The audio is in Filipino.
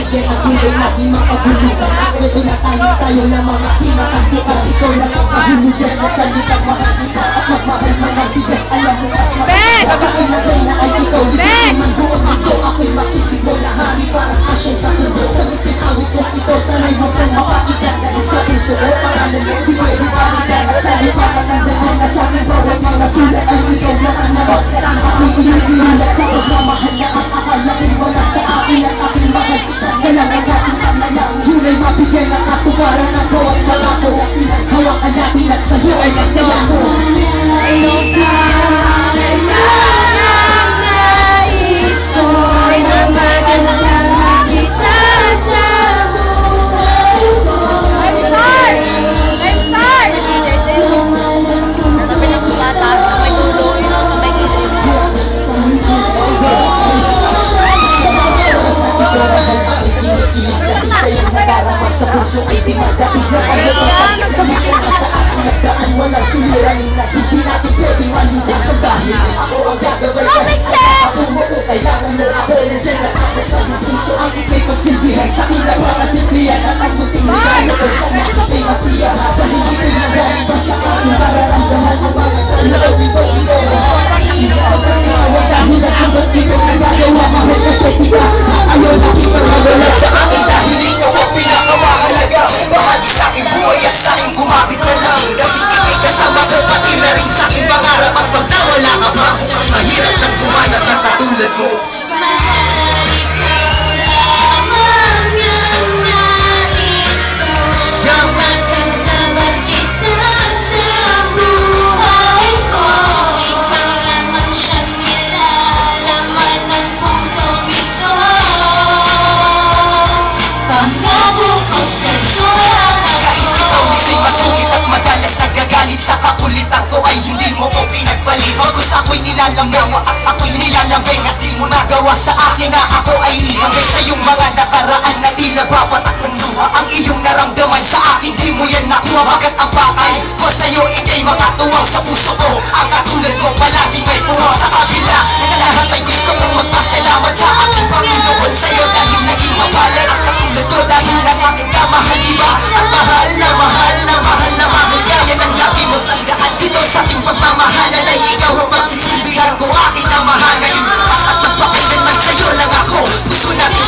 mabigyan at kulay maging mapabulutan. Ito na tayo na mga kinakagbukas. Ikaw lang ang kahulugan na salitang makakita at magmahal mga bigas. Alam mo mas makakita sa akin na rin na ay ikaw. Hindi man buong ito ako'y makisip mo na hari parang asyong sa tubo. Sa mitin awit kong ito sanay mo kong mapakita. Dahil sa puso o pangalan mo di pwede palitan. At sa lipa matandaan na sa akin bawat mga sulat ay ikaw na ang nawag. Ako'y iniulat sa pagmamahal na ang akalapin mo na sa akin at aking mahal. Isang galang ang ating pamalang. Hulay mabigyan ng katuparan ng bawat malako. Hawakan natin at sa'yo ay nasala ko. Sa puso ay di magdaig na kayo pagkakalimutan na sa ating nagdaan. Walang suliranin na hindi natin pwedeng malunasan. Dahil ako ang gagawin ako mo kung kailangan mo ako. Nandiyan na ako sa iyong puso ang ikay pagsilbihan. Sa kilang mga simplihan at ang munting regalo ko sa nakikay masiya. Dahil ito'y nagaling ba sa aking mararamdaman ang mga sa loob ito. Dahil at hanggang ikaw nagagawa mahal kasi kita. Ayaw natin magmawala sa akin dahil ikaw ang pinakamahalaga. Bahagi sa aking buhay at sa aking gumapit na lang. Dahil ikay kasama ko pati na rin sa aking pangarap. At pag nawala ka pa, mukhang mahirap nang gumanap na katulad mo. Sa kakulitan ko ay hindi mo ko pinagpalit. Pagkus ako'y nilalamang at ako'y nilalambing. At di mo nagawa sa akin na ako ay ihambing. Sa iyong mga nakaraan na di nagpapatak ng luha. Ang iyong naramdaman sa akin di mo yan nakuha. Bakit ang bakay ko sa'yo ikay makatuwang sa puso ko. Ang katulad mo palagi may puwang sa kabila. Na lahat ay gusto kong magpasalamat sa aking Panginoon sa'yo. Dahil naging mabalan ang katulad ko. Dahil nasa akin ka mahal diba. At mahal na mahal na mahal na mahal ka. Yan ang lagi mo tandaan dito sa aking pagmamahalan. Ay ikaw ang pagsisilbihan ko aking namahalan. At magpakailanman sa'yo lang ako. Puso natin